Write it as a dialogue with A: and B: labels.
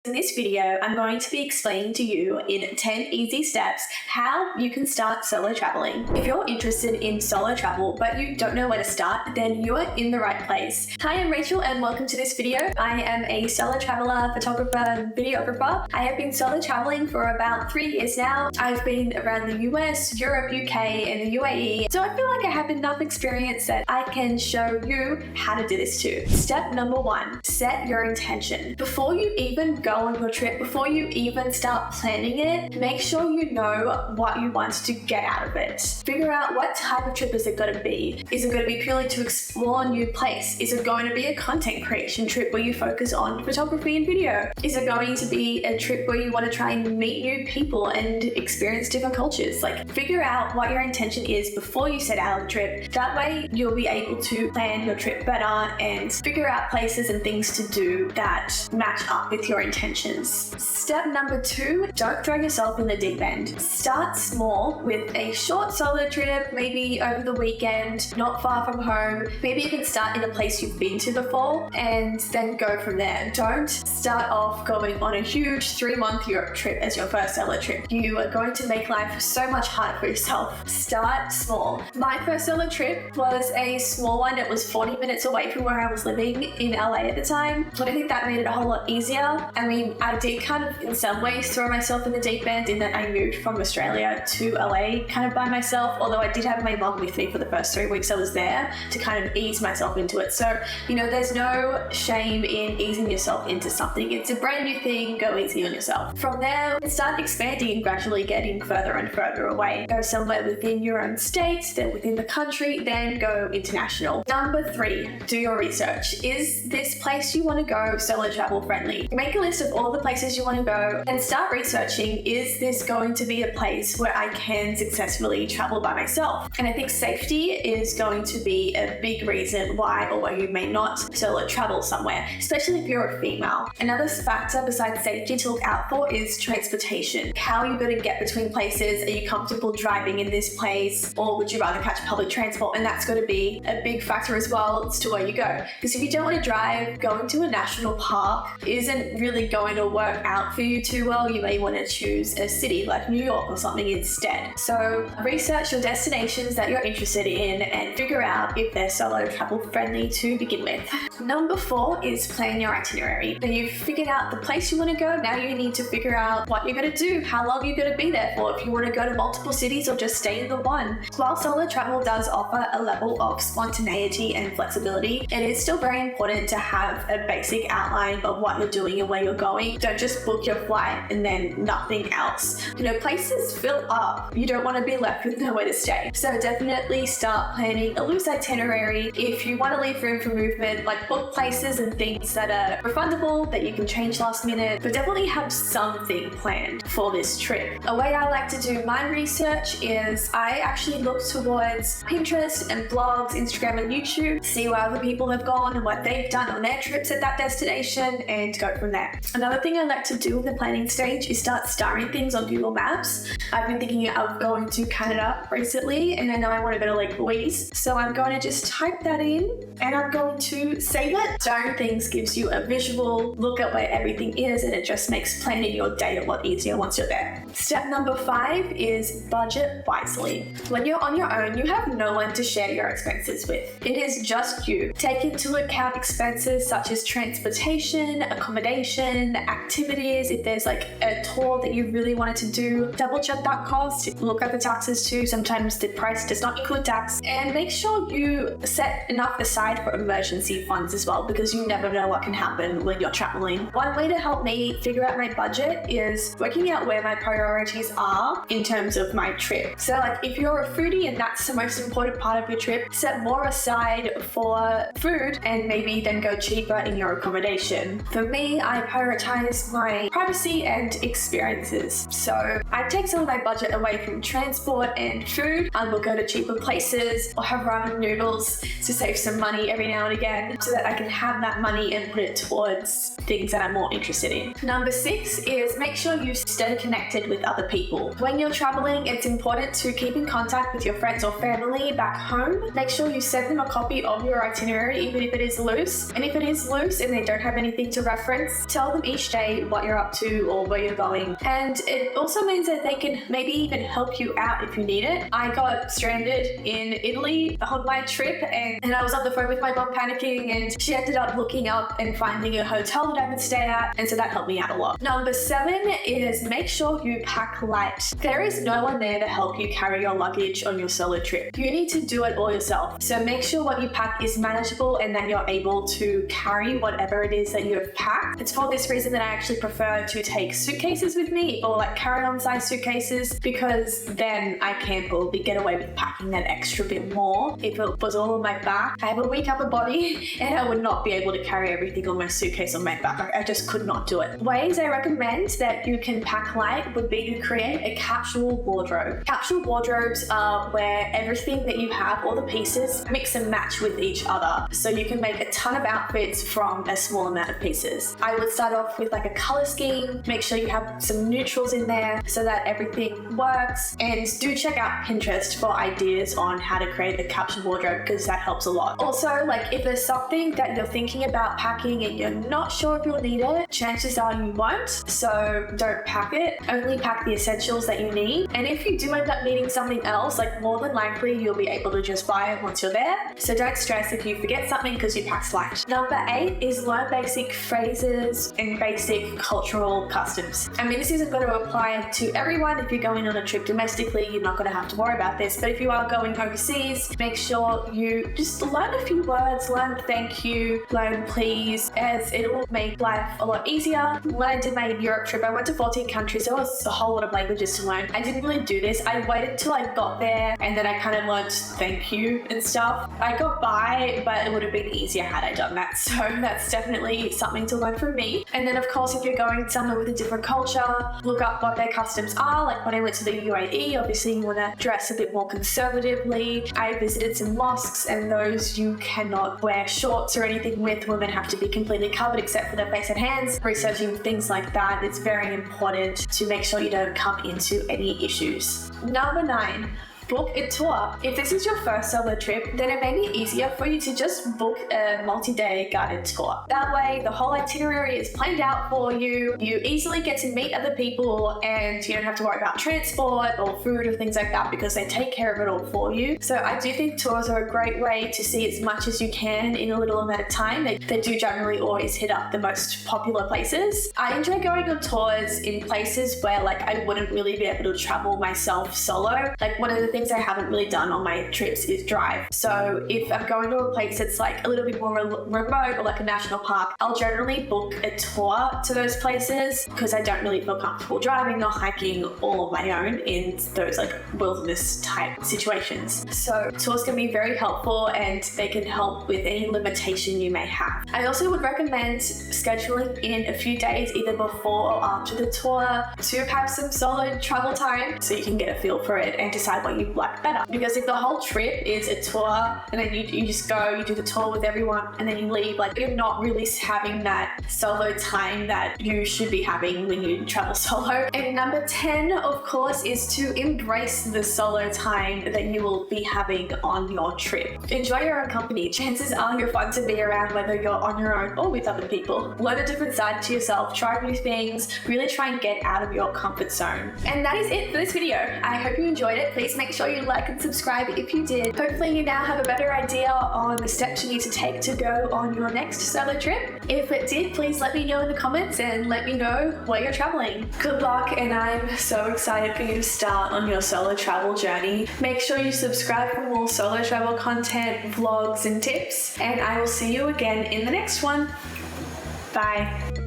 A: In this video, I'm going to be explaining to you in 10 easy steps how you can start solo traveling. If you're interested in solo travel but you don't know where to start, then you are in the right place. Hi, I'm Rachel and welcome to this video. I am a solo traveler, photographer, and videographer. I have been solo traveling for about 3 years now. I've been around the US, Europe, UK, and the UAE, so I feel like I have enough experience that I can show you how to do this too. Step number 1, set your intention. Before you even go on your trip, before you even start planning it, make sure you know what you want to get out of it. Figure out what type of trip is it going to be. Is it going to be purely to explore a new place? Is it going to be a content creation trip where you focus on photography and video? Is it going to be a trip where you want to try and meet new people and experience different cultures? Figure out what your intention is before you set out on the trip. That way you'll be able to plan your trip better and figure out places and things to do that match up with your intentions. Step number 2, don't throw yourself in the deep end. Start small with a short solo trip, maybe over the weekend, not far from home. Maybe you can start in a place you've been to before and then go from there. Don't start off going on a huge 3-month Europe trip as your first solo trip. You are going to make life so much harder for yourself. Start small. My first solo trip was a small one. It was 40 minutes away from where I was living in LA at the time. But I think that made it a whole lot easier. I mean, I did kind of in some ways throw myself in the deep end in that I moved from Australia to LA kind of by myself, although I did have my mom with me for the first 3 weeks I was there to kind of ease myself into it. So, there's no shame in easing yourself into something. It's a brand new thing, go easy on yourself. From there, start expanding and gradually getting further and further away. Go somewhere within your own state, then within the country, then go international. Number 3, do your research. Is this place you want to go solo travel friendly? Make a list of all the places you want to go and start researching, is this going to be a place where I can successfully travel by myself? And I think safety is going to be a big reason why or why you may not solo travel somewhere, especially if you're a female. Another factor besides safety to look out for is transportation. How are you going to get between places? Are you comfortable driving in this place, or would you rather catch public transport? And that's going to be a big factor as well as to where you go. Because if you don't want to drive, going to a national park isn't really going to work out for you too well. You may want to choose a city like New York or something instead. So research your destinations that you're interested in and figure out if they're solo travel friendly to begin with. Number 4 is plan your itinerary. Now you've figured out the place you want to go, now you need to figure out what you're going to do, how long you're going to be there for, if you want to go to multiple cities or just stay in the one. While solo travel does offer a level of spontaneity and flexibility, it is still very important to have a basic outline of what you're doing and where you're going. Don't just book your flight and then nothing else. Places fill up. You don't want to be left with nowhere to stay. So definitely start planning a loose itinerary. If you want to leave room for movement, book places and things that are refundable, that you can change last minute, but definitely have something planned for this trip. A way I like to do my research is I actually look towards Pinterest and blogs, Instagram and YouTube, see where other people have gone and what they've done on their trips at that destination and go from there. Another thing I like to do in the planning stage is start starring things on Google Maps. I've been thinking of going to Canada recently and I know I want to go to Lake Louise, so I'm going to just type that in and I'm going to save it. Starring things gives you a visual look at where everything is and it just makes planning your day a lot easier once you're there. Step number 5 is budget wisely. When you're on your own, you have no one to share your expenses with. It is just you. Take into account expenses such as transportation, accommodation, activities. If there's a tour that you really wanted to do, double check that cost. Look at the taxes too. Sometimes the price does not include tax. And make sure you set enough aside for emergency funds as well, because you never know what can happen when you're traveling. One way to help me figure out my budget is working out where my priorities are in terms of my trip. So if you're a foodie and that's the most important part of your trip, set more aside for food and maybe then go cheaper in your accommodation. For me, I prioritize my privacy and experiences. So I take some of my budget away from transport and food. I will go to cheaper places or have ramen noodles to save some money every now and again so that I can have that money and put it towards things that I'm more interested in. Number 6 is make sure you stay connected with other people. When you're traveling, it's important to keep in contact with your friends or family back home. Make sure you send them a copy of your itinerary, even if it is loose. And if it is loose and they don't have anything to reference, tell tell them each day what you're up to or where you're going. And it also means that they can maybe even help you out if you need it. I got stranded in Italy on my trip, and I was on the phone with my mom panicking, and she ended up looking up and finding a hotel that I could stay at, and so that helped me out a lot. Number 7 is make sure you pack light. There is no one there to help you carry your luggage on your solo trip. You need to do it all yourself. So make sure what you pack is manageable and that you're able to carry whatever it is that you have packed. It's for this reason that I actually prefer to take suitcases with me, or like carry-on size suitcases, because then I can probably get away with packing that extra bit more. If it was all on my back, I have a weak upper body and I would not be able to carry everything on my suitcase on my back. I just could not do it. Ways I recommend that you can pack light would be to create a capsule wardrobe. Capsule wardrobes are where everything that you have, all the pieces, mix and match with each other. So you can make a ton of outfits from a small amount of pieces. I would start off with like a color scheme, make sure you have some neutrals in there so that everything works, and do check out Pinterest for ideas on how to create a capsule wardrobe, because that helps a lot. Also, like if there's something that you're thinking about packing and you're not sure if you'll need it, chances are you won't, so don't pack it. Only pack the essentials that you need, and if you do end up needing something else, like more than likely you'll be able to just buy it once you're there, so don't stress if you forget something because you packed light. Number 8 is learn basic phrases and basic cultural customs. I mean, this isn't going to apply to everyone. If you're going on a trip domestically, you're not going to have to worry about this, but if you are going overseas, make sure you just learn a few words, learn thank you, learn please, as it will make life a lot easier. When I did my Europe trip, I went to 14 countries. There was a whole lot of languages to learn. I didn't really do this. I waited till I got there and then I kind of learned thank you and stuff. I got by, but it would have been easier had I done that. So that's definitely something to learn from me. And then of course, if you're going somewhere with a different culture, look up what their customs are. Like when I went to the UAE, obviously you want to dress a bit more conservatively. I visited some mosques, and those you cannot wear shorts or anything with. Women have to be completely covered except for their face and hands. Researching things like that, it's very important to make sure you don't come into any issues. Number 9. Book a tour. If this is your first solo trip, then it may be easier for you to just book a multi-day guided tour. That way, the whole itinerary is planned out for you. You easily get to meet other people, and you don't have to worry about transport or food or things like that, because they take care of it all for you. So I do think tours are a great way to see as much as you can in a little amount of time. They do generally always hit up the most popular places. I enjoy going on tours in places where like I wouldn't really be able to travel myself solo. Like one of the things I haven't really done on my trips is drive. So if I'm going to a place that's like a little bit more remote, or like a national park, I'll generally book a tour to those places, because I don't really feel comfortable driving or hiking all on my own in those like wilderness type situations. So tours can be very helpful, and they can help with any limitation you may have. I also would recommend scheduling in a few days either before or after the tour to have some solid travel time, so you can get a feel for it and decide what you like better. Because if the whole trip is a tour and then you just go, you do the tour with everyone and then you leave, like you're not really having that solo time that you should be having when you travel solo. And number 10, of course, is to embrace the solo time that you will be having on your trip. Enjoy your own company. Chances are you're fun to be around, whether you're on your own or with other people. Learn a different side to yourself, try new things, really try and get out of your comfort zone. And that is it for this video. I hope you enjoyed it. Please make sure you like and subscribe if you did. Hopefully you now have a better idea on the steps you need to take to go on your next solo trip. If it did, please let me know in the comments and let me know where you're traveling. Good luck, and I'm so excited for you to start on your solo travel journey. Make sure you subscribe for more solo travel content, vlogs and tips, and I will see you again in the next one. Bye.